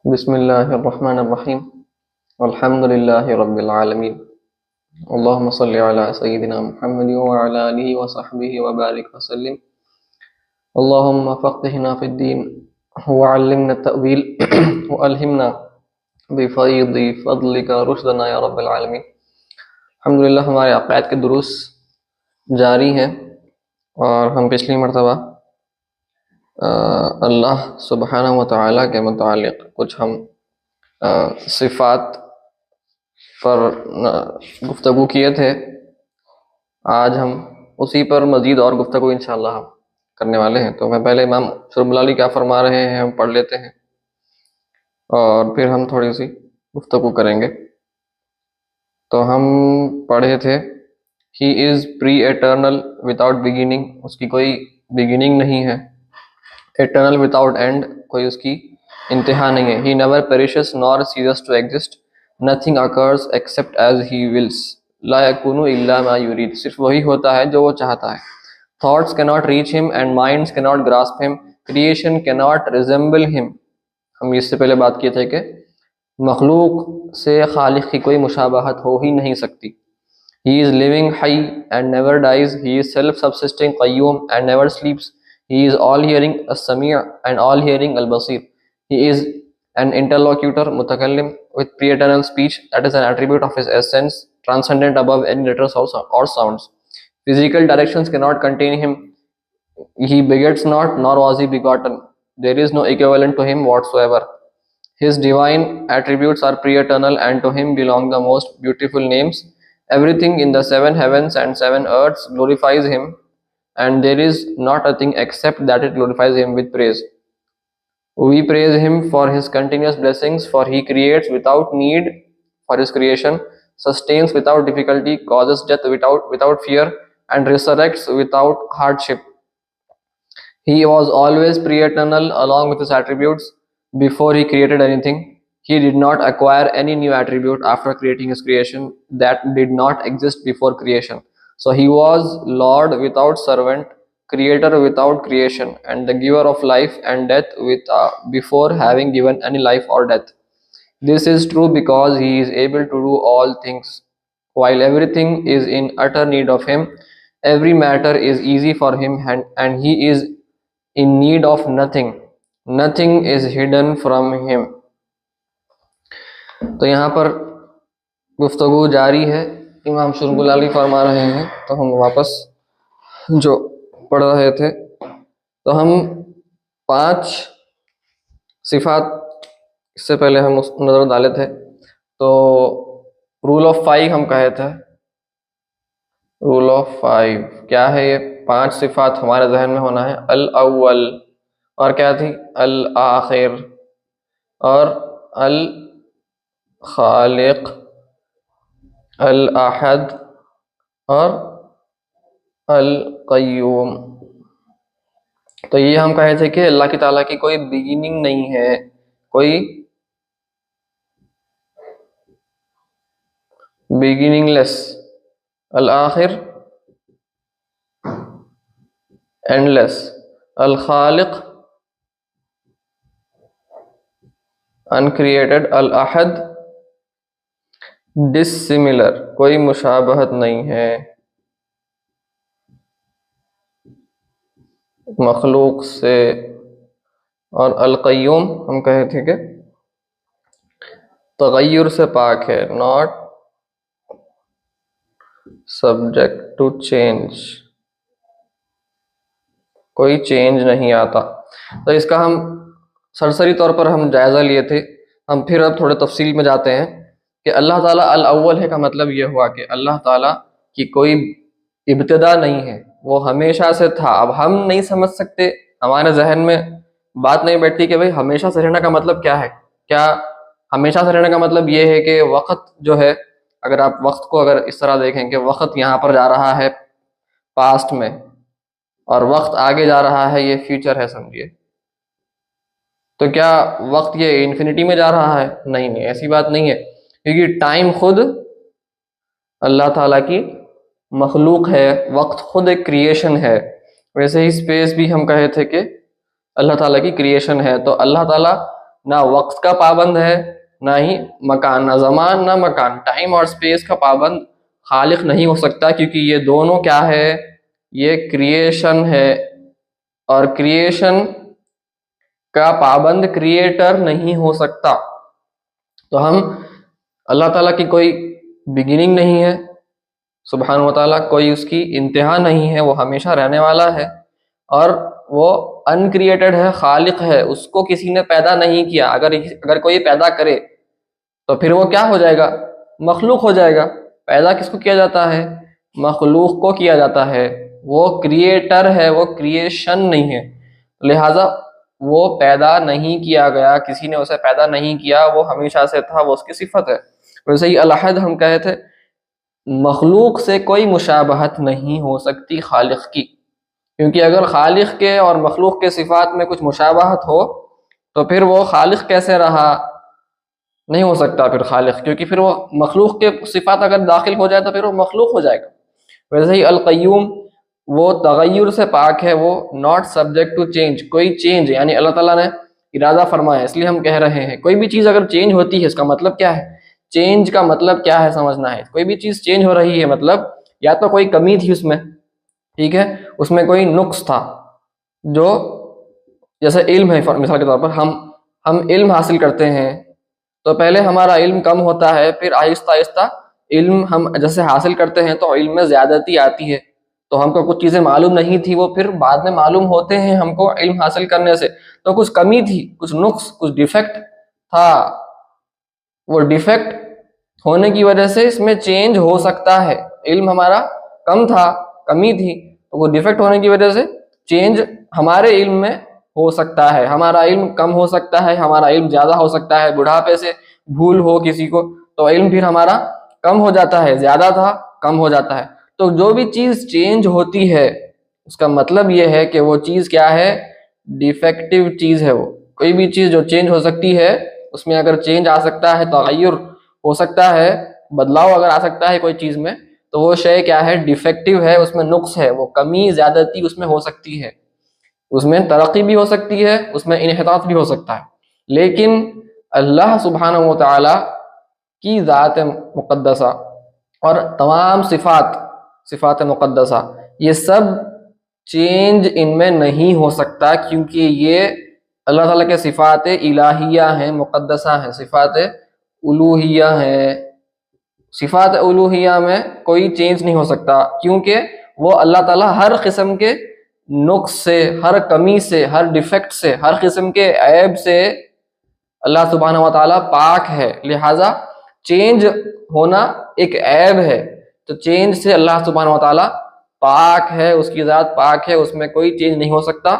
بسم اللہ الرحمن الرحیم الحمد للہ رب العالمین اللہم صلی علی سیدنا محمد وعلی آلہ وصحبہ وبارک وسلم اللہم فقہنا فی الدین وعلمنا التأویل والہمنا بفیض فضلک رشدنا یا رب العالمین۔ الحمدللہ ہمارے عقائد کے دروس جاری ہیں، اور ہم پچھلی مرتبہ اللہ سبحانہ و تعالیٰ کے متعلق کچھ ہم صفات پر گفتگو کیے تھے۔ آج ہم اسی پر مزید اور گفتگو انشاءاللہ ہم کرنے والے ہیں۔ تو میں پہلے امام شرب اللہ علیہ کیا فرما رہے ہیں ہم پڑھ لیتے ہیں، اور پھر ہم تھوڑی سی گفتگو کریں گے۔ تو ہم پڑھے تھے ہی از پری ایٹرنل وداؤٹ بگننگ، اس کی کوئی بگننگ نہیں ہے، eternal without end، کوئی اس کی انتہا نہیں ہے۔ He never perishes nor ceases to exist، nothing occurs except as he wills، لا يكون إلا ما يريد، صرف وہی ہوتا ہے جو وہ چاہتا ہے۔ Thoughts cannot reach him and minds cannot grasp him، creation cannot resemble him۔ ہم اس سے پہلے بات کیے تھے کہ مخلوق سے خالق کی کوئی مشابہت ہو ہی نہیں سکتی۔ He is living حی and never dies، he is self-subsisting Qayyum and never sleeps، he is all-hearing السمیع and all-hearing البصیر، he is an interlocutor متکلم with pre-eternal speech that is an attribute of his essence transcendent above any letters or sounds۔ Physical directions cannot contain him، he begets not nor was he begotten، there is no equivalent to him whatsoever۔ His divine attributes are pre-eternal and to him belong the most beautiful names۔ Everything in the seven heavens and seven earths glorifies him, and there is not a thing except that it glorifies him with praise۔ We praise him for his continuous blessings, for he creates without need for his creation, sustains without difficulty, causes death without fear, and resurrects without hardship۔ He was always pre-eternal along with his attributes before he created anything۔ He did not acquire any new attribute after creating his creation that did not exist before creation۔ So he was Lord without servant, creator without creation, and the giver of life and death before having given any life or death। This is true because he is able to do all things, while everything is in utter need of him। Every matter is easy for him, and he is in need of nothing۔ Nothing is hidden from him۔ تو یہاں پر گفتگو جاری ہے، امام شرب اللہ علیہ فرما رہے ہیں۔ تو ہم واپس جو پڑھ رہے تھے، تو ہم 5 صفات اس سے پہلے ہم اس نظر ڈالے تھے۔ تو رول آف 5 ہم کہے تھے، رول آف 5 کیا ہے؟ یہ 5 صفات ہمارے ذہن میں ہونا ہے۔ الاول، اور کیا تھی؟ الآخر، اور الخالق، الاحد، اور القیوم۔ تو یہ ہم کہے تھے کہ اللہ کی تعالیٰ کی کوئی بگننگ نہیں ہے، کوئی بگننگ لیس، الآخر and less, Khaliq uncreated، Ahad dissimilar، کوئی مشابہت نہیں ہے مخلوق سے، اور القیوم ہم کہے تھے کہ تغیر سے پاک ہے، not subject to change، کوئی چینج نہیں آتا۔ تو اس کا ہم سرسری طور پر ہم جائزہ لیے تھے۔ ہم پھر اب تھوڑے تفصیل میں جاتے ہیں کہ اللہ تعالیٰ الاول ہے کا مطلب یہ ہوا کہ اللہ تعالیٰ کی کوئی ابتدا نہیں ہے، وہ ہمیشہ سے تھا۔ اب ہم نہیں سمجھ سکتے، ہمارے ذہن میں بات نہیں بیٹھتی کہ بھئی ہمیشہ سے رہنا کا مطلب کیا ہے؟ کیا ہمیشہ سے رہنے کا مطلب یہ ہے کہ وقت جو ہے، اگر آپ وقت کو اگر اس طرح دیکھیں کہ وقت یہاں پر جا رہا ہے پاسٹ میں، اور وقت آگے جا رہا ہے یہ فیوچر ہے، سمجھیے، تو کیا وقت یہ انفینٹی میں جا رہا ہے؟ نہیں، ایسی بات نہیں ہے، کیونکہ ٹائم خود اللہ تعالیٰ کی مخلوق ہے، وقت خود ایک کریشن ہے۔ ویسے ہی اسپیس بھی ہم کہے تھے کہ اللہ تعالیٰ کی کریشن ہے۔ تو اللہ تعالیٰ نہ وقت کا پابند ہے، نہ ہی مکان، نہ زمان نہ مکان، ٹائم اور اسپیس کا پابند خالق نہیں ہو سکتا، کیونکہ یہ دونوں کیا ہے؟ یہ کریشن ہے، اور کریشن کا پابند کریٹر نہیں ہو سکتا۔ تو ہم اللہ تعالیٰ کی کوئی بگننگ نہیں ہے سبحانہ و تعالیٰ، کوئی اس کی انتہا نہیں ہے، وہ ہمیشہ رہنے والا ہے، اور وہ ان کریٹڈ ہے، خالق ہے، اس کو کسی نے پیدا نہیں کیا۔ اگر کوئی پیدا کرے تو پھر وہ کیا ہو جائے گا؟ مخلوق ہو جائے گا۔ پیدا کس کو کیا جاتا ہے؟ مخلوق کو کیا جاتا ہے، وہ کریٹر ہے، وہ کریشن نہیں ہے، لہٰذا وہ پیدا نہیں کیا گیا، کسی نے اسے پیدا نہیں کیا، وہ ہمیشہ سے تھا، وہ اس کی صفت ہے۔ ویسے ہی الاحد ہم کہے تھے، مخلوق سے کوئی مشابہت نہیں ہو سکتی خالق کی، کیونکہ اگر خالق کے اور مخلوق کے صفات میں کچھ مشابہت ہو تو پھر وہ خالق کیسے رہا؟ نہیں ہو سکتا پھر خالق، کیونکہ پھر وہ مخلوق کے صفات اگر داخل ہو جائے تو پھر وہ مخلوق ہو جائے گا۔ ویسے ہی القیوم وہ تغیر سے پاک ہے، وہ ناٹ سبجیکٹ ٹو چینج، کوئی چینج یعنی اللہ تعالیٰ نے ارادہ فرمایا، اس لیے ہم کہہ رہے ہیں کوئی بھی چیز اگر چینج ہوتی ہے اس کا مطلب کیا ہے؟ چینج کا مطلب کیا ہے سمجھنا ہے۔ کوئی بھی چیز چینج ہو رہی ہے مطلب یا تو کوئی کمی تھی اس میں، ٹھیک ہے، اس میں کوئی نقص تھا، جو جیسے علم ہے، مثال کے طور پر ہم علم حاصل کرتے ہیں تو پہلے ہمارا علم کم ہوتا ہے، پھر آہستہ آہستہ علم ہم جیسے حاصل کرتے ہیں تو علم میں زیادتی آتی ہے، تو ہم کو کچھ چیزیں معلوم نہیں تھی، وہ پھر بعد میں معلوم ہوتے ہیں ہم کو علم حاصل کرنے سے، تو کچھ کمی تھی، کچھ نقص، کچھ ڈیفیکٹ تھا، وہ ڈیفیکٹ ہونے کی وجہ سے اس میں چینج ہو سکتا ہے۔ علم ہمارا کم تھا، کمی تھی، تو وہ ڈیفیکٹ ہونے کی وجہ سے چینج ہمارے علم میں ہو سکتا ہے، ہمارا علم کم ہو سکتا ہے، ہمارا علم زیادہ ہو سکتا ہے، بڑھاپے سے بھول ہو کسی کو تو علم پھر ہمارا کم ہو جاتا ہے، زیادہ تھا کم ہو جاتا ہے۔ تو جو بھی چیز چینج ہوتی ہے اس کا مطلب یہ ہے کہ وہ چیز کیا ہے؟ ڈیفیکٹیو چیز ہے۔ وہ کوئی بھی چیز جو چینج ہو سکتی ہے اس میں اگر چینج آ سکتا ہے، تغیر ہو سکتا ہے، بدلاؤ اگر آ سکتا ہے کوئی چیز میں، تو وہ شے کیا ہے؟ ڈیفیکٹیو ہے، اس میں نقص ہے، وہ کمی زیادتی اس میں ہو سکتی ہے، اس میں ترقی بھی ہو سکتی ہے، اس میں انحطاط بھی ہو سکتا ہے۔ لیکن اللہ سبحانہ و تعالی کی ذات مقدسہ اور تمام صفات مقدسہ، یہ سب چینج ان میں نہیں ہو سکتا، کیونکہ یہ اللہ تعالیٰ کے صفات الہیہ ہیں، مقدسہ ہیں، صفات الوہیہ ہیں۔ صفات الوہیہ میں کوئی چینج نہیں ہو سکتا، کیونکہ وہ اللہ تعالیٰ ہر قسم کے نقص سے، ہر کمی سے، ہر ڈیفیکٹ سے، ہر قسم کے عیب سے اللہ سبحانہ و تعالیٰ پاک ہے، لہٰذا چینج ہونا ایک عیب ہے، تو چینج سے اللہ سبحانہ و تعالیٰ پاک ہے، اس کی ذات پاک ہے، اس میں کوئی چینج نہیں ہو سکتا،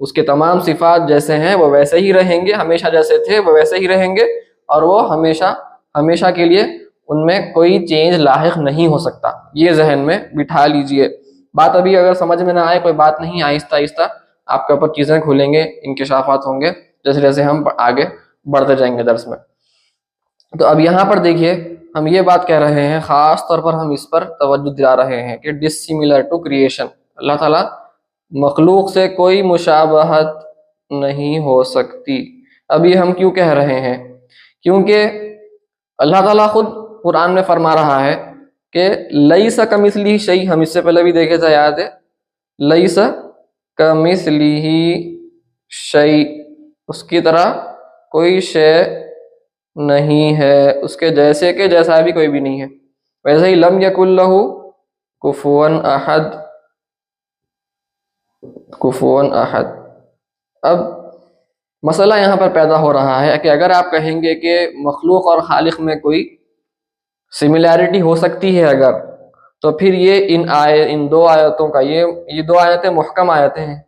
اس کے تمام صفات جیسے ہیں وہ ویسے ہی رہیں گے، ہمیشہ جیسے تھے وہ ویسے ہی رہیں گے، اور وہ ہمیشہ کے لیے ان میں کوئی چینج لاحق نہیں ہو سکتا۔ یہ ذہن میں بٹھا لیجئے۔ بات ابھی اگر سمجھ میں نہ آئے کوئی بات نہیں، آہستہ آہستہ آپ کے اوپر چیزیں کھلیں گے، انکشافات ہوں گے جیسے جیسے ہم آگے بڑھتے جائیں گے درس میں۔ تو اب یہاں پر دیکھیے، ہم یہ بات کہہ رہے ہیں، خاص طور پر ہم اس پر توجہ دلا رہے ہیں کہ ڈسسیملر ٹو کریشن، اللہ تعالیٰ مخلوق سے کوئی مشابہت نہیں ہو سکتی۔ اب یہ ہم کیوں کہہ رہے ہیں؟ کیونکہ اللہ تعالیٰ خود قرآن میں فرما رہا ہے کہ لیس کمثلہ شیء، ہم اس سے پہلے بھی دیکھے تھے، یاد ہے، لیس کمثلہ شیء، اس کی طرح کوئی شے نہیں ہے، اس کے جیسے کہ جیسا بھی کوئی بھی نہیں ہے۔ ویسے ہی لم یکن لہ کفوا احد، کفوا احد۔ اب مسئلہ یہاں پر پیدا ہو رہا ہے کہ اگر آپ کہیں گے کہ مخلوق اور خالق میں کوئی سملیرٹی ہو سکتی ہے اگر، تو پھر یہ ان دو آیتوں کا، یہ دو آیتیں محکم آیتیں ہیں،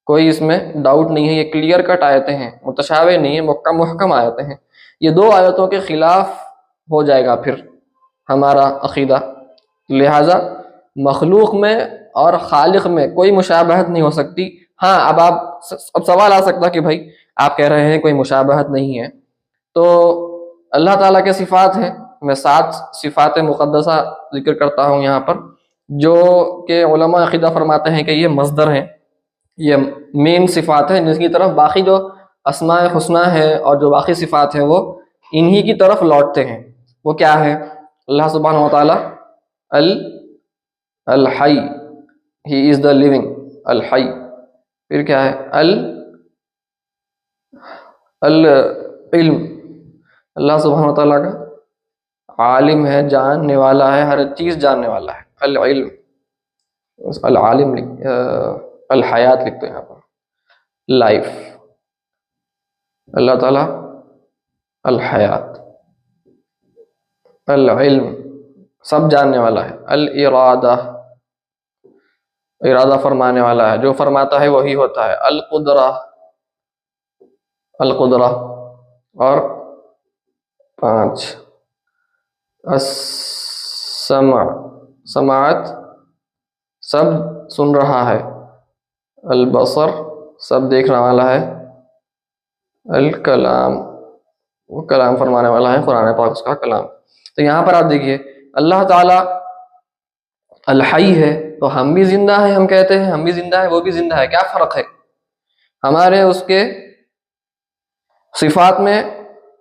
کوئی اس میں ڈاؤٹ نہیں ہے، یہ کلیئر کٹ آیتیں ہیں، متشابہ نہیں ہے، محکم آیتیں ہیں۔ یہ دو آیتوں کے خلاف ہو جائے گا پھر ہمارا عقیدہ، لہٰذا مخلوق میں اور خالق میں کوئی مشابہت نہیں ہو سکتی۔ ہاں، اب سوال آ سکتا کہ بھائی آپ کہہ رہے ہیں کوئی مشابہت نہیں ہے، تو اللہ تعالیٰ کے صفات ہیں، میں 7 صفات مقدسہ ذکر کرتا ہوں یہاں پر، جو کہ علماء عقیدہ فرماتے ہیں کہ یہ مصدر ہیں، یہ مین صفات ہیں، جس کی طرف باقی جو اسماء حسنہ ہے اور جو باقی صفات ہیں وہ انہی کی طرف لوٹتے ہیں. وہ کیا ہے؟ اللہ سبحانہ و تعالیٰ الحی، ہی از دا لیونگ، الحی. پھر کیا ہے؟ العلم، اللہ سبحانہ و تعالیٰ کا عالم ہے، جاننے والا ہے، ہر چیز جاننے والا ہے. العلم، العالم الحیات لکھتے ہیں یہاں پر، لائف. اللہ تعالیٰ الحیات، العلم سب جاننے والا ہے. الارادہ، ارادہ فرمانے والا ہے، جو فرماتا ہے وہی ہوتا ہے. القدرہ، القدرہ. اور 5 السمع، سماعت، سب سن رہا ہے. البصر، سب دیکھنے والا ہے. الکلام، وہ کلام فرمانے والا ہے، قرآن پاک اس کا کلام. تو یہاں پر آپ دیکھیے اللہ تعالیٰ الحی ہے تو ہم بھی زندہ ہیں، ہم کہتے ہیں ہم بھی زندہ ہیں، وہ بھی زندہ ہے. کیا فرق ہے ہمارے اس کے صفات میں؟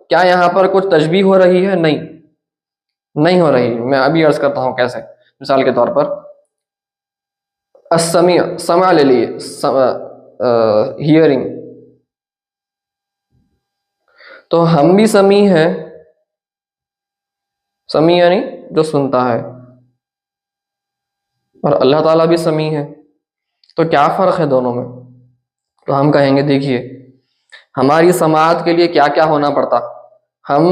کیا یہاں پر کچھ تشبیہ ہو رہی ہے؟ نہیں ہو رہی. میں ابھی عرض کرتا ہوں کیسے. مثال کے طور پر السمیع، سمع لے لیے، ہیئرنگ. تو ہم بھی سمیع ہیں، سمیع یعنی جو سنتا ہے، اور اللہ تعالیٰ بھی سمیع ہے. تو کیا فرق ہے دونوں میں؟ تو ہم کہیں گے دیکھیے ہماری سماعت کے لیے کیا کیا ہونا پڑتا. ہم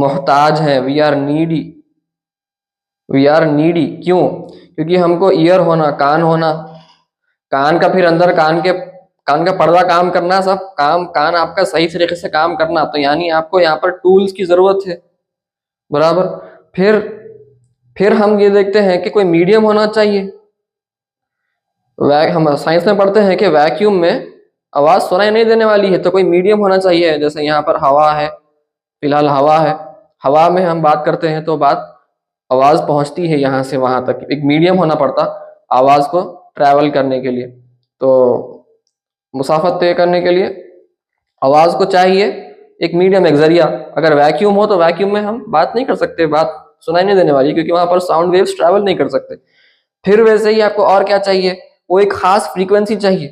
محتاج ہیں، we are needy. We are needy کیوں؟ کیونکہ ہم کو ایئر ہونا، کان ہونا، کان کا پھر اندر کان کا پردہ کام کرنا، سب کان آپ کا صحیح طریقے سے کام کرنا. تو یعنی آپ کو یہاں پر ٹولز کی ضرورت ہے، برابر. پھر ہم یہ دیکھتے ہیں کہ کوئی میڈیم ہونا چاہیے. ہم سائنس میں پڑھتے ہیں کہ ویکیوم میں آواز سنائی نہیں دینے والی ہے، تو کوئی میڈیم ہونا چاہیے. جیسے یہاں پر ہوا ہے، فی الحال ہوا ہے، ہوا میں ہم بات کرتے ہیں تو آواز پہنچتی ہے یہاں سے وہاں تک. ایک میڈیم ہونا پڑتا آواز کو ٹریول کرنے کے لیے. تو مسافت طے کرنے کے لیے آواز کو چاہیے ایک میڈیم، ایک ذریعہ. اگر ویکیوم ہو تو ویکیوم میں ہم بات نہیں کر سکتے، بات سنائی نہیں دینے والی، کیونکہ وہاں پر ساؤنڈ ویوز ٹریول نہیں کر سکتے. پھر ویسے ہی آپ کو اور کیا چاہیے؟ وہ ایک خاص فریکوینسی چاہیے.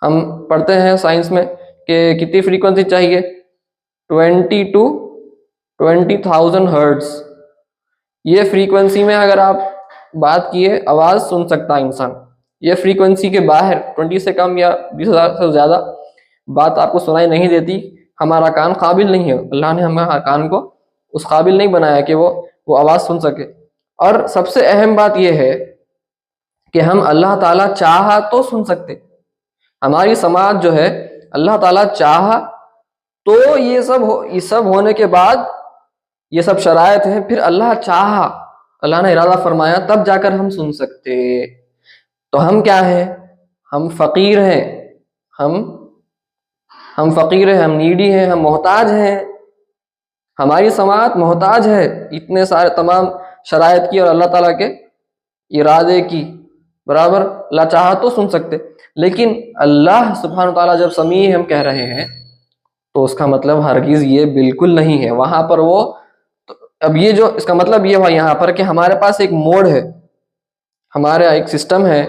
ہم پڑھتے ہیں سائنس میں کہ کتنی فریکوینسی چاہیے؟ 20 to 20,000 ہرٹز. یہ فریکوینسی میں اگر آپ بات کیے آواز سن سکتا انسان. یہ فریکوینسی کے باہر 20 سے کم یا 20,000 سے زیادہ بات آپ کو سنائی نہیں دیتی. ہمارا کان قابل نہیں ہے، اللہ نے ہمارا کان کو اس قابل نہیں بنایا کہ وہ آواز سن سکے. اور سب سے اہم بات یہ ہے کہ ہم اللہ تعالیٰ چاہا تو سن سکتے. ہماری سماعت جو ہے اللہ تعالیٰ چاہا تو یہ سب ہونے کے بعد یہ سب شرائط ہیں، پھر اللہ چاہا، اللہ نے ارادہ فرمایا تب جا کر ہم سن سکتے. تو ہم کیا ہیں؟ ہم فقیر ہیں، ہم فقیر ہیں، ہم نیڈی ہیں، ہم محتاج ہیں. ہماری سماعت محتاج ہے اتنے سارے تمام شرائط کی اور اللہ تعالیٰ کے ارادے کی، برابر. اللہ چاہا تو سن سکتے. لیکن اللہ سبحانہ تعالیٰ جب سمیع ہم کہہ رہے ہیں تو اس کا مطلب ہرگز یہ بالکل نہیں ہے. وہاں پر اب یہ جو اس کا مطلب یہ ہوا یہاں پر کہ ہمارے پاس ایک موڈ ہے، ہمارا ایک سسٹم ہے.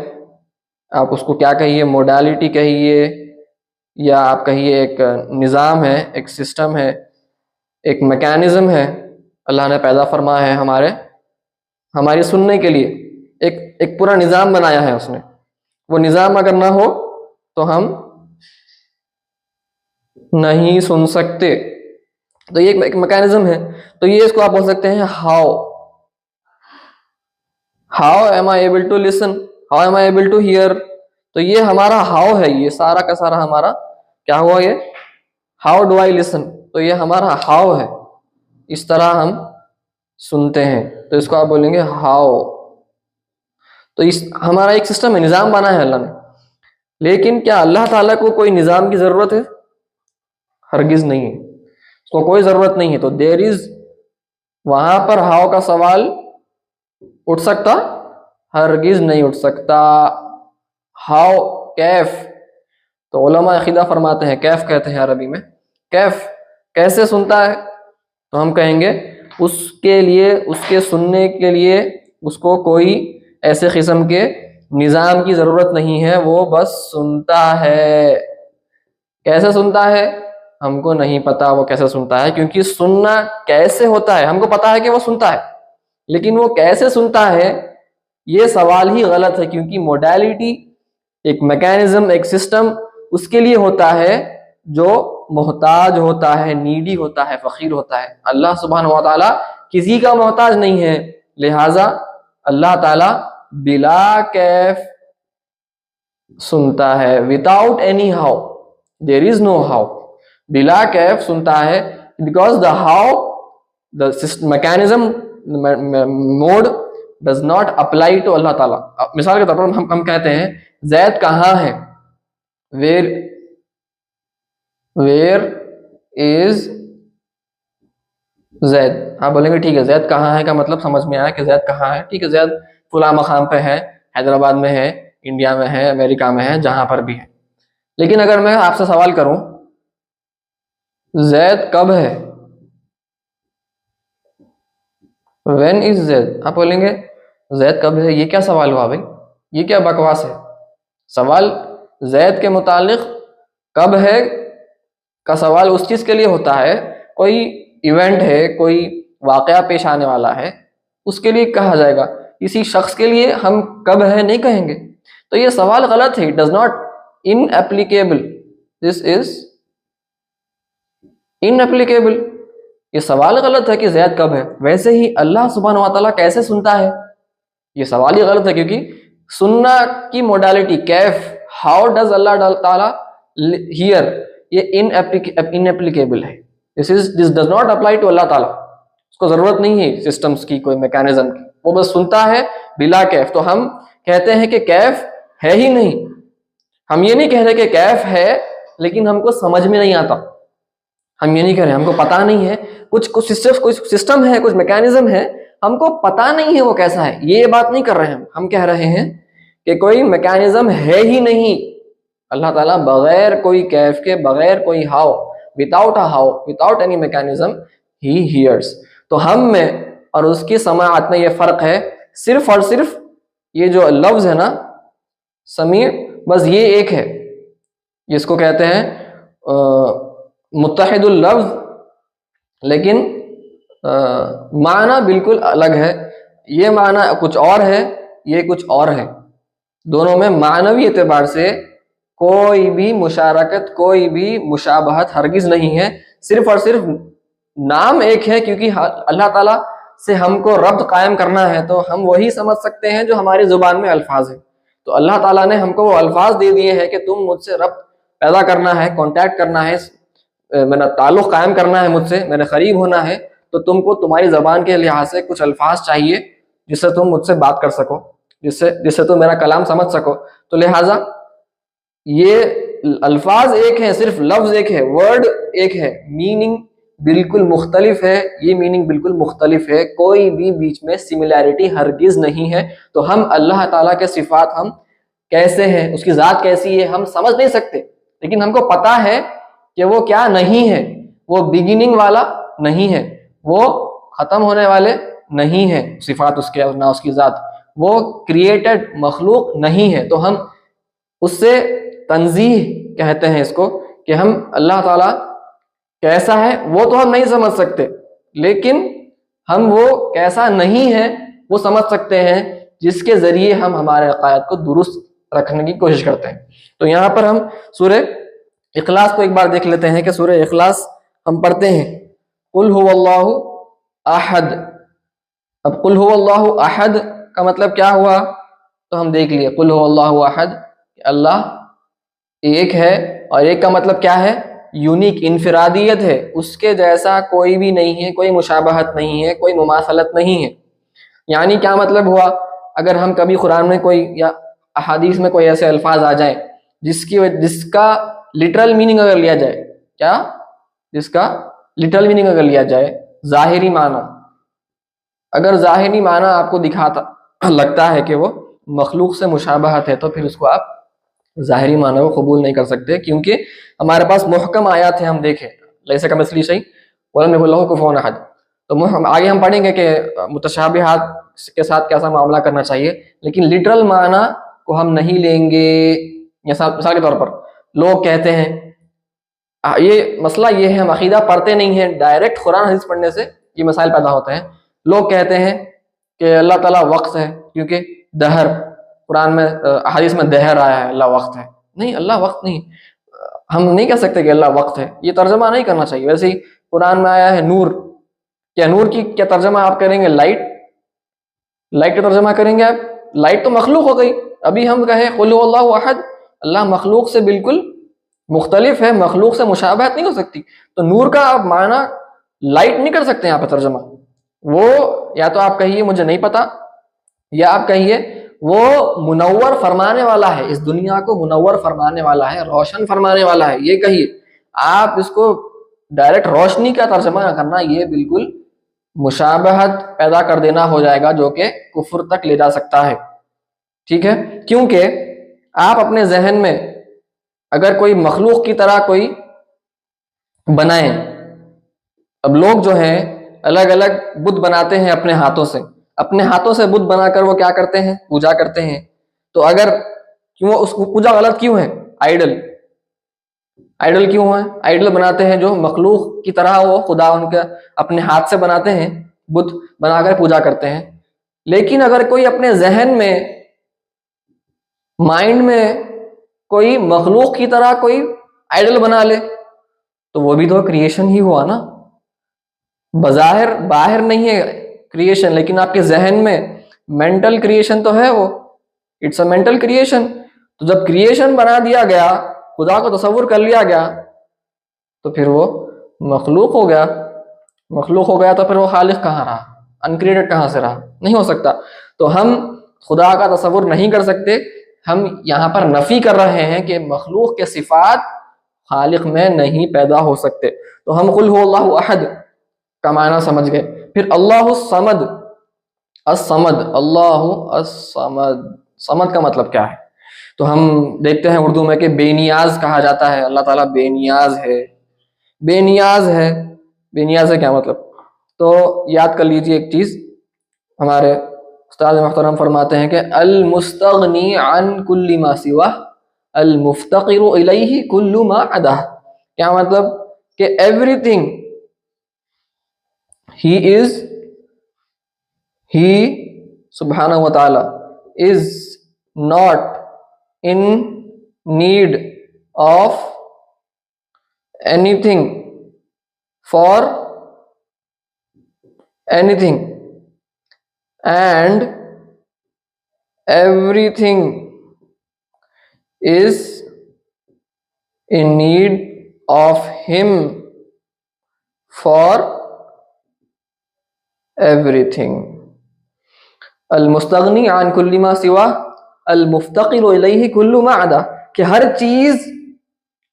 آپ اس کو کیا کہیے، موڈالٹی کہیے، یا آپ کہیے ایک نظام ہے، ایک سسٹم ہے، ایک میکینزم ہے اللہ نے پیدا فرمایا ہے ہماری سننے کے لیے. ایک پورا نظام بنایا ہے اس نے. وہ نظام اگر نہ ہو تو ہم نہیں سن سکتے. تو یہ ایک میکینزم ہے. تو یہ اس کو آپ بول سکتے ہیں how am I able to listen, how am I able to hear. تو یہ ہمارا ہاؤ ہے، یہ سارا کا سارا ہمارا کیا ہوا، یہ ہاؤ ڈو آئی لسن. تو یہ ہمارا ہاؤ ہے، اس طرح ہم سنتے ہیں. تو اس کو آپ بولیں گے ہاؤ. تو ہمارا ایک سسٹم ہے، نظام بنا ہے اللہ نے. لیکن کیا اللہ تعالیٰ کو کوئی نظام کی ضرورت ہے؟ ہرگز نہیں ہے، اس کو کوئی ضرورت نہیں ہے. تو دیر از، وہاں پر ہاؤ کا سوال اٹھ سکتا؟ ہرگز نہیں اٹھ سکتا. ہاؤ، کیف. تو علماء عقیدہ فرماتے ہیں، کیف کہتے ہیں عربی میں، کیف کیسے سنتا ہے؟ تو ہم کہیں گے اس کے لیے، اس کے سننے کے لیے اس کو کوئی ایسے قسم کے نظام کی ضرورت نہیں ہے، وہ بس سنتا ہے۔ کیسے سنتا ہے ہم کو نہیں پتا وہ کیسے سنتا ہے، کیونکہ سننا کیسے ہوتا ہے ہم کو پتا ہے کہ وہ سنتا ہے، لیکن وہ کیسے سنتا ہے یہ سوال ہی غلط ہے، کیونکہ موڈیلٹی، ایک میکینزم، ایک سسٹم اس کے لیے ہوتا ہے جو محتاج ہوتا ہے، نیڈی ہوتا ہے، فقیر ہوتا ہے۔ اللہ سبحانہ و تعالیٰ کسی کا محتاج نہیں ہے، لہٰذا اللہ تعالیٰ بلا کیف سنتا ہے، without any how, there is no how، بلا کیف سنتا ہے، because the how، the mechanism، mode does not apply to اللہ تعالیٰ۔ مثال کے طور پر ہم کہتے ہیں زید کہاں ہے، where is زید، آپ بولیں گے ٹھیک ہے زید کہاں ہے کا مطلب سمجھ میں آیا کہ زید کہاں ہے، ٹھیک ہے زید فلاں مقام پہ ہے، حیدرآباد میں ہے، انڈیا میں ہے، امریکہ میں ہے، جہاں پر بھی ہے۔ لیکن اگر میں آپ سے سوال کروں زید کب ہے، when is زید، آپ بولیں گے زید کب ہے، یہ کیا سوال ہوا بھائی، یہ کیا بکواس ہے؟ سوال زید کے متعلق کب ہے کا سوال اس چیز کے لیے ہوتا ہے، کوئی ایونٹ ہے، کوئی واقعہ پیش آنے والا ہے، اس کے لیے کہا جائے گا، کسی شخص کے لیے ہم کب ہے نہیں کہیں گے۔ تو یہ سوال غلط ہے، it does not inapplicable، this is inapplicable، یہ سوال غلط ہے کہ زید کب ہے۔ ویسے ہی اللہ سبحانہ و تعالیٰ کیسے سنتا ہے، یہ سوال ہی غلط ہے، کیونکہ سننا کی موڈالٹی کیف، ہاؤ ڈز اللہ تعالیٰ ہیئر، یہ انیپلیکیبل ہے، this does not apply to اللہ تعالیٰ، اس کو ضرورت نہیں ہے سسٹمز کی، کوئی میکینزم کی، وہ بس سنتا ہے بلا کیف۔ تو ہم کہتے ہیں کہ کیف ہے ہی نہیں، ہم یہ نہیں کہہ رہے کہ کیف ہے لیکن ہم کو سمجھ میں نہیں آتا، ہم یہ نہیں کہہ رہے، ہم کو پتا نہیں ہے، کچھ سسٹم ہے، کچھ میکینزم ہے، ہم کو پتا نہیں ہے وہ کیسا ہے، یہ بات نہیں کر رہے ہیں ہم کہہ رہے ہیں کہ کوئی میکینزم ہے ہی نہیں، اللہ تعالیٰ بغیر کوئی کیف کے، بغیر کوئی how, without a how، without any mechanism he hears۔ تو ہم میں اور اس کی سماعت میں یہ فرق ہے، صرف اور صرف یہ جو لفظ ہے نا سمیع، بس یہ ایک ہے، جس کو کہتے ہیں متحد اللفظ، لیکن معنی بالکل الگ ہے، یہ معنی کچھ اور ہے، یہ کچھ اور ہے، دونوں میں معنوی اعتبار سے کوئی بھی مشارکت، کوئی بھی مشابہت ہرگز نہیں ہے، صرف اور صرف نام ایک ہے، کیونکہ اللہ تعالیٰ سے ہم کو ربط قائم کرنا ہے تو ہم وہی سمجھ سکتے ہیں جو ہماری زبان میں الفاظ ہیں، تو اللہ تعالیٰ نے ہم کو وہ الفاظ دے دیے ہیں کہ تم مجھ سے ربط پیدا کرنا ہے، کانٹیکٹ کرنا ہے، میرا تعلق قائم کرنا ہے مجھ سے، میرے قریب ہونا ہے، تو تم کو تمہاری زبان کے لحاظ سے کچھ الفاظ چاہیے جس سے تم مجھ سے بات کر سکو، جس سے تم میرا کلام سمجھ سکو۔ تو لہٰذا یہ الفاظ ایک ہیں، صرف لفظ ایک ہے، ورڈ ایک ہے، میننگ بالکل مختلف ہے، یہ میننگ بالکل مختلف ہے، کوئی بھی بیچ میں سملیرٹی ہرگز نہیں ہے۔ تو ہم اللہ تعالیٰ کے صفات ہم کیسے ہیں، اس کی ذات کیسی ہے، ہم سمجھ نہیں سکتے، لیکن ہم کو پتا ہے کہ وہ کیا نہیں ہے، وہ بگننگ والا نہیں ہے، وہ ختم ہونے والے نہیں ہے، صفات اس کے اور نہ اس کی ذات، وہ کریٹڈ مخلوق نہیں ہے۔ تو ہم اس سے تنزیہ کہتے ہیں اس کو، کہ ہم اللہ تعالیٰ کیسا ہے وہ تو ہم نہیں سمجھ سکتے، لیکن ہم وہ کیسا نہیں ہے وہ سمجھ سکتے ہیں، جس کے ذریعے ہم ہمارے عقائد کو درست رکھنے کی کوشش کرتے ہیں۔ تو یہاں پر ہم سورہ اخلاص کو ایک بار دیکھ لیتے ہیں کہ سورہ اخلاص ہم پڑھتے ہیں، قل هو اللہ احد۔ اب قل هو اللہ احد کا مطلب کیا ہوا تو ہم دیکھ لیے، قل هو اللہ احد، اللہ ایک ہے، اور ایک کا مطلب کیا ہے، یونیک، انفرادیت ہے، اس کے جیسا کوئی بھی نہیں ہے، کوئی مشابہت نہیں ہے، کوئی مماثلت نہیں ہے۔ یعنی کیا مطلب ہوا، اگر ہم کبھی قرآن میں کوئی یا احادیث میں کوئی ایسے الفاظ آ جائیں جس کا لٹرل میننگ اگر لیا جائے، کیا، جس کا لٹرل میننگ اگر لیا جائے، ظاہری معنی، اگر ظاہری معنی آپ کو دکھاتا لگتا ہے کہ وہ مخلوق سے مشابہت ہے، تو پھر اس کو آپ ظاہری معنی کو قبول نہیں کر سکتے، کیونکہ ہمارے پاس محکم آیات ہیں، ہم دیکھیں لیس کمثلہ شیء ولم یکن لہ کفوا احد، تو آگے ہم پڑھیں گے کہ متشابہات کے ساتھ کیسا معاملہ کرنا چاہیے، لیکن لٹرل معنی کو ہم نہیں لیں گے۔ مثال کے طور پر لوگ کہتے ہیں، یہ مسئلہ یہ ہے، ہم عقیدہ پڑھتے نہیں ہیں، ڈائریکٹ قرآن حدیث پڑھنے سے یہ مسائل پیدا ہوتے ہیں۔ لوگ کہتے ہیں کہ اللہ تعالیٰ وقت ہے، کیونکہ دہر قرآن میں حدیث میں دہر آیا ہے، اللہ وقت ہے۔ نہیں، اللہ وقت نہیں، ہم نہیں کہہ سکتے کہ اللہ وقت ہے، یہ ترجمہ نہیں کرنا چاہیے۔ ویسے ہی قرآن میں آیا ہے نور، کیا نور کی کیا ترجمہ آپ کریں گے؟ لائٹ، لائٹ کا ترجمہ کریں گے آپ؟ لائٹ تو مخلوق ہو گئی۔ ابھی ہم کہیں قل هو اللہ احد، اللہ مخلوق سے بالکل مختلف ہے، مخلوق سے مشابہت نہیں ہو سکتی، تو نور کا آپ معنی لائٹ نہیں کر سکتے یہاں پہ ترجمہ۔ وہ یا تو آپ کہیے مجھے نہیں پتا، یا آپ کہیے وہ منور فرمانے والا ہے، اس دنیا کو منور فرمانے والا ہے، روشن فرمانے والا ہے، یہ کہیے۔ آپ اس کو ڈائریکٹ روشنی کا ترجمہ نہ کرنا، یہ بالکل مشابہت پیدا کر دینا ہو جائے گا، جو کہ کفر تک لے جا سکتا ہے، ٹھیک ہے؟ کیونکہ آپ اپنے ذہن میں اگر کوئی مخلوق کی طرح کوئی بنائیں، اب لوگ جو ہیں الگ الگ بت بناتے ہیں اپنے ہاتھوں سے، اپنے ہاتھوں سے بت بنا کر وہ کیا کرتے ہیں؟ پوجا کرتے ہیں۔ تو اگر کیوں اس کو پوجا غلط کیوں ہے؟ آئیڈل کیوں ہے؟ آئیڈل بناتے ہیں جو مخلوق کی طرح وہ خدا ان کے اپنے ہاتھ سے بناتے ہیں، بت بنا کر پوجا کرتے ہیں۔ لیکن اگر کوئی اپنے ذہن میں، مائنڈ میں کوئی مخلوق کی طرح کوئی آئیڈل بنا لے، تو وہ بھی تو کریشن ہی ہوا نا، بظاہر باہر نہیں ہے کریشن، لیکن آپ کے ذہن میں مینٹل کریشن تو ہے، وہ اٹس اے مینٹل کریشن۔ تو جب کریشن بنا دیا گیا، خدا کو تصور کر لیا گیا، تو پھر وہ مخلوق ہو گیا۔ مخلوق ہو گیا تو پھر وہ خالق کہاں رہا؟ انکریٹڈ کہاں سے رہا؟ نہیں ہو سکتا۔ تو ہم خدا کا تصور نہیں کر سکتے، ہم یہاں پر نفی کر رہے ہیں کہ مخلوق کے صفات خالق میں نہیں پیدا ہو سکتے۔ تو ہم قل هو اللہ احد کا معنی سمجھ گئے۔ پھر اللہ الصمد، الصمد، اللہ الصمد، صمد کا مطلب کیا ہے؟ تو ہم دیکھتے ہیں اردو میں کہ بے نیاز کہا جاتا ہے، اللہ تعالیٰ بے نیاز ہے، بے نیاز ہے۔ بے نیاز ہے کیا مطلب؟ تو یاد کر لیجیے ایک چیز، ہمارے استاد محترم فرماتے ہیں کہ المستغنی عن کل ما سوا المفتقر الیہ کل ما عدہ۔ کیا مطلب؟ کہ ایوری تھنگ ہی سبحانہ و تعالی از not in need of anything for anything, and everything is in need of him for everything۔ المستغنی عن کل ما سوا المفتقر الیہ کل ما عدا، کہ ہر چیز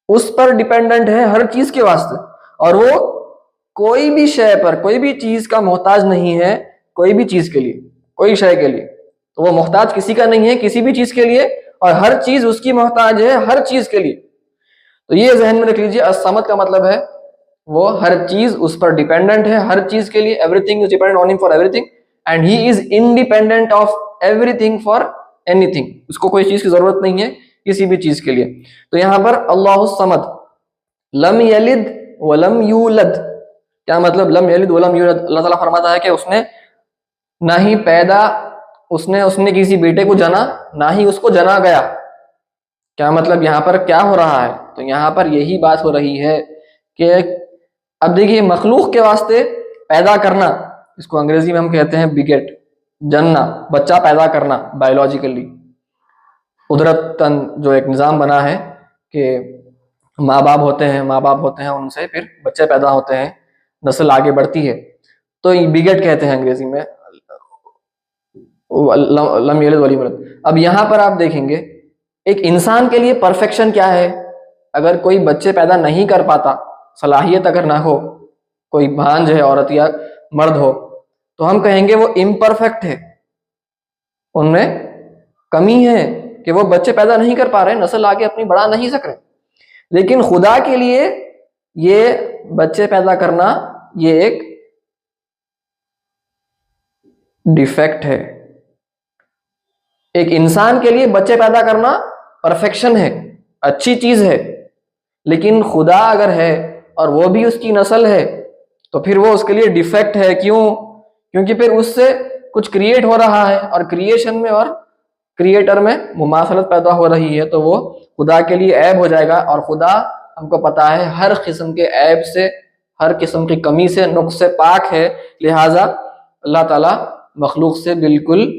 اس پر ڈیپینڈنٹ ہے، ہر چیز کے واسطے، اور وہ کوئی بھی شے پر، کوئی بھی چیز کا محتاج نہیں ہے، کوئی بھی چیز کے لیے، کوئی شے کے لیے۔ تو وہ محتاج کسی کا نہیں ہے کسی بھی چیز کے لیے، اور ہر چیز اس کی محتاج ہے ہر چیز کے لیے۔ تو یہ ذہن میں رکھ لیجیے، الصمد کا مطلب ہے وہ ہر چیز اس پر ڈیپینڈنٹ ہے، ہر چیز کے لیے۔ Everything is dependent on ہم for everything, and he is independent of everything for anything. اس کو کوئی چیز کی ضرورت نہیں ہے کسی بھی چیز کے لیے۔ تو یہاں پر اللہ الصمد، لم یلد ولم یولد، کیا مطلب؟ لم یلد ولم یولد، اللہ تعالیٰ فرماتا ہے کہ اس نے نہ ہی پیدا، اس نے کسی بیٹے کو جنا، نہ ہی اس کو جنا گیا۔ کیا مطلب؟ یہاں پر کیا ہو رہا ہے؟ تو یہاں پر یہی بات ہو رہی ہے کہ اب دیکھیے، مخلوق کے واسطے پیدا کرنا، اس کو انگریزی میں ہم کہتے ہیں بیگیٹ، جننا، بچہ پیدا کرنا بایولوجیکلی، قدرتاً جو ایک نظام بنا ہے کہ ماں باپ ہوتے ہیں، ان سے پھر بچے پیدا ہوتے ہیں، نسل آگے بڑھتی ہے، تو بیگیٹ کہتے ہیں انگریزی میں، لم یلد ولم یولد۔ اب یہاں پر آپ دیکھیں گے ایک انسان کے لیے پرفیکشن کیا ہے؟ اگر کوئی بچے پیدا نہیں کر پاتا، صلاحیت اگر نہ ہو، کوئی بھانج ہے عورت یا مرد ہو، تو ہم کہیں گے وہ امپرفیکٹ ہے، ان میں کمی ہے، کہ وہ بچے پیدا نہیں کر پا رہے، نسل آگے اپنی بڑھا نہیں سک رہے، لیکن خدا کے لیے یہ بچے پیدا کرنا یہ ایک ڈیفیکٹ ہے. ایک انسان کے لیے بچے پیدا کرنا پرفیکشن ہے، اچھی چیز ہے، لیکن خدا اگر ہے اور وہ بھی اس کی نسل ہے تو پھر وہ اس کے لیے ڈیفیکٹ ہے. کیوں؟ کیونکہ پھر اس سے کچھ کریٹ ہو رہا ہے، اور کریشن میں اور کریٹر میں مماثلت پیدا ہو رہی ہے، تو وہ خدا کے لیے عیب ہو جائے گا. اور خدا ہم کو پتا ہے ہر قسم کے عیب سے، ہر قسم کی کمی سے، نقص سے پاک ہے. لہٰذا اللہ تعالیٰ مخلوق سے بالکل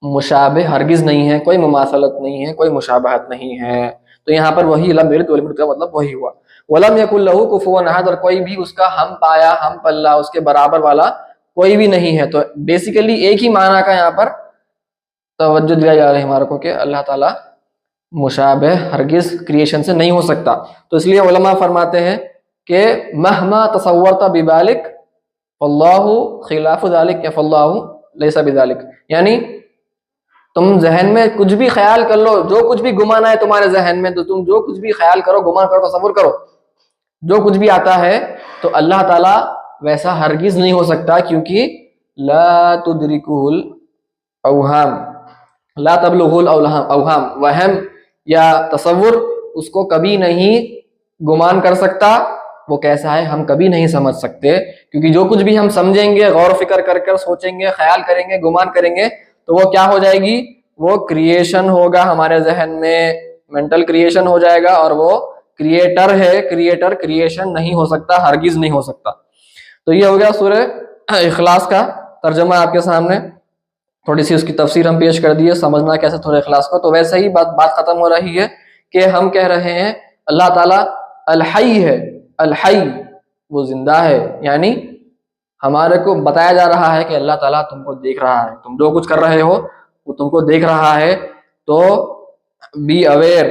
مشابہ ہرگز نہیں ہے، کوئی مماثلت نہیں ہے، کوئی مشابہت نہیں ہے. تو یہاں پر وہی لم یلد ولم یولد کا مطلب وہی ہوا. ولم یکن لہ کفوا احد، اور کوئی بھی اس کا ہم پایا، ہم پلہ، اس کے برابر والا کوئی بھی نہیں ہے. تو بیسیکلی ایک ہی معنی کا یہاں پر توجہ دیا جا رہا ہے ہمارے کو کہ اللہ تعالیٰ مشابہ ہرگز کریشن سے نہیں ہو سکتا. تو اس لیے علماء فرماتے ہیں کہ مہما تصورت ببالک فاللہ خلاف ذالک یا فاللہ لیس بذالک، یعنی تم ذہن میں کچھ بھی خیال کر لو، جو کچھ بھی گمان آئے تمہارے ذہن میں، تو تم جو کچھ بھی خیال کرو، گمان کرو، تصور کرو، جو کچھ بھی آتا ہے، تو اللہ تعالیٰ ویسا ہرگز نہیں ہو سکتا، کیونکہ لا تدرکہ الاوہام، لا تبلغ الاوہام، وہم یا تصور اس کو کبھی نہیں گمان کر سکتا. وہ کیسا ہے ہم کبھی نہیں سمجھ سکتے، کیونکہ جو کچھ بھی ہم سمجھیں گے، غور و فکر کر کر سوچیں گے، خیال کریں گے، گمان کریں گے، تو وہ کیا ہو جائے گی؟ وہ کریشن ہوگا ہمارے ذہن میں، مینٹل کریشن ہو جائے گا، اور وہ کریٹر ہے. کریٹر کریشن نہیں ہو سکتا، ہرگز نہیں ہو سکتا. تو یہ ہو گیا سورہ اخلاص کا ترجمہ آپ کے سامنے. تھوڑی سی اس کی تفسیر ہم پیش کر دیے، سمجھنا کیسے سورہ اخلاص کو. تو ویسے ہی بات ختم ہو رہی ہے کہ ہم کہہ رہے ہیں اللہ تعالیٰ الحی ہے. الحی وہ زندہ ہے، یعنی ہمارے کو بتایا جا رہا ہے کہ اللہ تعالیٰ تم کو دیکھ رہا ہے، تم جو کچھ کر رہے ہو وہ تم کو دیکھ رہا ہے. تو بی اویئر،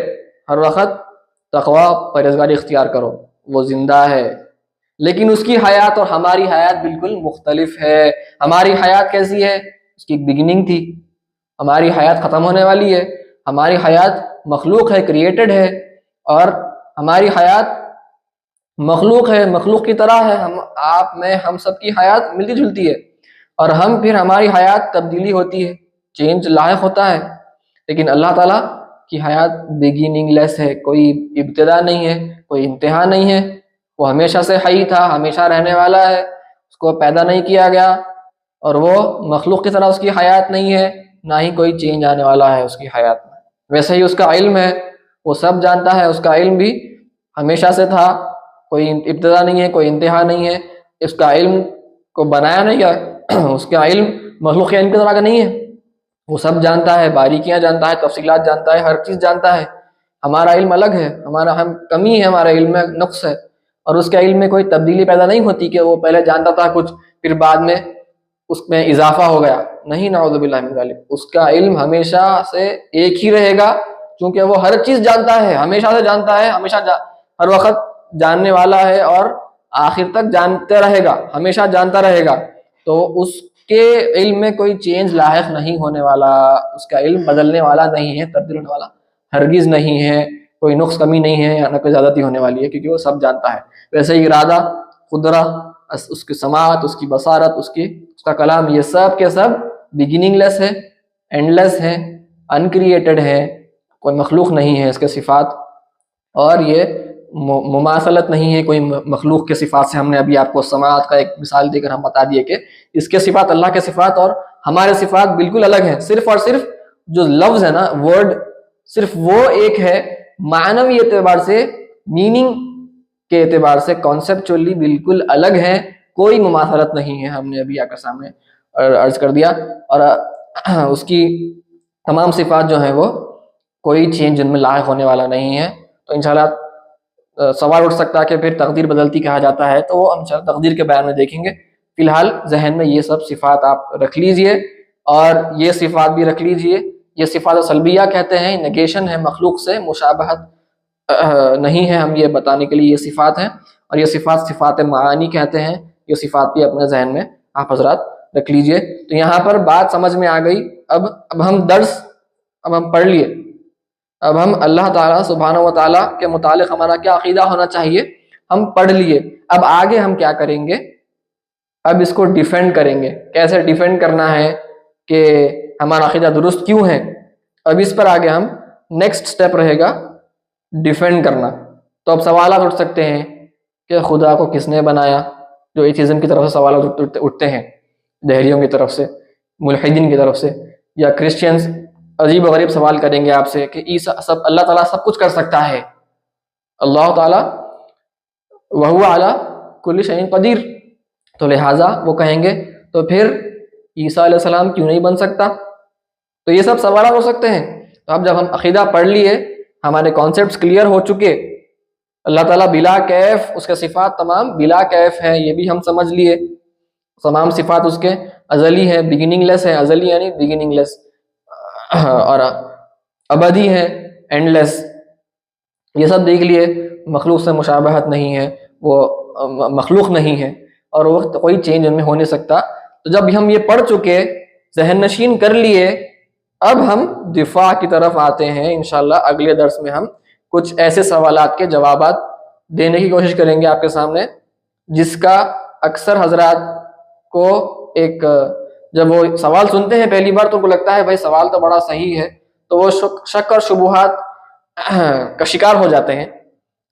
ہر وقت تقوی پرہیزگاری اختیار کرو. وہ زندہ ہے، لیکن اس کی حیات اور ہماری حیات بالکل مختلف ہے. ہماری حیات کیسی ہے؟ اس کی ایک بگننگ تھی، ہماری حیات ختم ہونے والی ہے. ہماری حیات مخلوق ہے، کریٹڈ ہے، اور ہماری حیات مخلوق ہے، مخلوق کی طرح ہے. آپ میں ہم سب کی حیات ملتی جلتی ہے، اور پھر ہماری حیات تبدیلی ہوتی ہے، چینج لاحق ہوتا ہے. لیکن اللہ تعالیٰ کی حیات بگننگ لیس ہے، کوئی ابتدا نہیں ہے، کوئی انتہا نہیں ہے. وہ ہمیشہ سے حی تھا، ہمیشہ رہنے والا ہے، اس کو پیدا نہیں کیا گیا، اور وہ مخلوق کی طرح اس کی حیات نہیں ہے، نہ ہی کوئی چینج آنے والا ہے اس کی حیات میں. ویسے ہی اس کا علم ہے، وہ سب جانتا ہے، اس کا علم بھی ہمیشہ سے تھا، کوئی ابتدا نہیں ہے، کوئی انتہا نہیں ہے. اس کا علم کو بنایا نہیں گیا، اس کا علم مخلوق کے علم کی طرح کا نہیں ہے. وہ سب جانتا ہے، باریکیاں جانتا ہے، تفصیلات جانتا ہے، ہر چیز جانتا ہے. ہمارا علم الگ ہے، ہم کمی ہے، ہمارا علم میں نقص ہے. اور اس کے علم میں کوئی تبدیلی پیدا نہیں ہوتی کہ وہ پہلے جانتا تھا کچھ، پھر بعد میں اس میں اضافہ ہو گیا. نہیں، نعوذ باللہ من ذالک. اس کا علم ہمیشہ سے ایک ہی رہے گا، کیونکہ وہ ہر چیز جانتا ہے، ہمیشہ سے جانتا ہے، ہر وقت جاننے والا ہے، اور آخر تک جانتے رہے گا، ہمیشہ جانتا رہے گا. تو اس کے علم میں کوئی چینج لاحق نہیں ہونے والا، اس کا علم بدلنے والا نہیں ہے، تبدیل ہونے والا ہرگز نہیں ہے. کوئی نقص کمی نہیں ہے، یا نہ کوئی زیادتی ہونے والی ہے، کیونکہ وہ سب جانتا ہے. ویسے ہی ارادہ، قدرت، اس کی سماعت، اس کی بصارت، اس کا کلام، یہ سب کے سب بگننگ لیس ہے، اینڈ لیس ہے، انکریٹڈ ہے، کوئی مخلوق نہیں ہے اس کے صفات. اور یہ مماثلت نہیں ہے کوئی مخلوق کے صفات سے. ہم نے ابھی آپ کو سماعت کا ایک مثال دے کر ہم بتا دیے کہ اس کے صفات، اللہ کے صفات اور ہمارے صفات بالکل الگ ہیں. صرف اور صرف جو لفظ ہے نا، ورڈ، صرف وہ ایک ہے. معنوی اعتبار سے، میننگ کے اعتبار سے، کانسیپچولی بالکل الگ ہے، کوئی مماثلت نہیں ہے. ہم نے ابھی آپ کے سامنے عرض کر دیا. اور اس کی تمام صفات جو ہیں وہ کوئی چینج ان میں لاحق ہونے والا نہیں ہے. تو انشاءاللہ سوال اٹھ سکتا ہے کہ پھر تقدیر بدلتی کہا جاتا ہے، تو وہ ہم تقدیر کے بیان میں دیکھیں گے. فی الحال ذہن میں یہ سب صفات آپ رکھ لیجئے، اور یہ صفات بھی رکھ لیجئے. یہ صفات سلبیہ کہتے ہیں، نیگیشن ہے، مخلوق سے مشابہت نہیں ہے. ہم یہ بتانے کے لیے یہ صفات ہیں. اور یہ صفات معانی کہتے ہیں. یہ صفات بھی اپنے ذہن میں آپ حضرات رکھ لیجئے. تو یہاں پر بات سمجھ میں آ گئی. اب ہم پڑھ لیے اب ہم اللہ تعالیٰ سبحانہ و تعالیٰ کے متعلق ہمارا کیا عقیدہ ہونا چاہیے ہم پڑھ لیے. اب آگے ہم کیا کریں گے؟ اب اس کو ڈیفینڈ کریں گے. کیسے ڈیفینڈ کرنا ہے کہ ہمارا عقیدہ درست کیوں ہے؟ اب اس پر آگے ہم نیکسٹ سٹیپ رہے گا ڈیفینڈ کرنا. تو اب سوالات اٹھ سکتے ہیں کہ خدا کو کس نے بنایا؟ جو ایتھیزم کی طرف سے سوالات اٹھتے ہیں، دہریوں کی طرف سے، ملحدین کی طرف سے، یا کرسچینز عجیب و غریب سوال کریں گے آپ سے کہ اللہ تعالیٰ سب کچھ کر سکتا ہے، اللہ تعالیٰ وَهُوَ عَلَى كُلِّ شَيْءٍ قدیر، تو لہٰذا وہ کہیں گے تو پھر عیسیٰ علیہ السلام کیوں نہیں بن سکتا؟ تو یہ سب سوالات ہو سکتے ہیں. تو اب جب ہم عقیدہ پڑھ لیے، ہمارے کانسیپٹس کلیئر ہو چکے، اللہ تعالیٰ بلا کیف، اس کے صفات تمام بلا کیف ہیں، یہ بھی ہم سمجھ لیے، تمام صفات اس کے ازلی ہیں، بگننگ لیس ہیں، ازلی یعنی بگننگ لیس، اور ابدی ہیں، اینڈ لیس، یہ سب دیکھ لیے. مخلوق سے مشابہت نہیں ہے، وہ مخلوق نہیں ہے، اور وہ کوئی چینج ان میں ہو نہیں سکتا. تو جب ہم یہ پڑھ چکے، ذہن نشین کر لیے، اب ہم دفاع کی طرف آتے ہیں. انشاءاللہ اگلے درس میں ہم کچھ ایسے سوالات کے جوابات دینے کی کوشش کریں گے آپ کے سامنے، جس کا اکثر حضرات کو ایک جب وہ سوال سنتے ہیں پہلی بار تو ان کو لگتا ہے بھائی سوال تو بڑا صحیح ہے، تو وہ شک اور شبہات کا شکار ہو جاتے ہیں.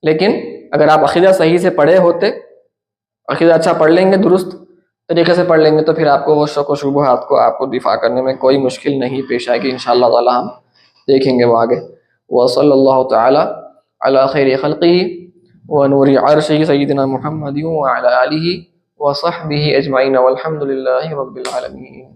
لیکن اگر آپ عقیدہ صحیح سے پڑھے ہوتے، عقیدہ اچھا پڑھ لیں گے، درست طریقے سے پڑھ لیں گے، تو پھر آپ کو وہ شک و شبہات کو آپ کو دفاع کرنے میں کوئی مشکل نہیں پیش آئے گی. انشاءاللہ تعالی ہم دیکھیں گے وہ آگے. وصلی اللہ تعالی علی خیر خلقہ ونور عرشہ سیدنا محمد وعلی آلہ وصحبہ اجمعین والحمد للہ رب العالمین.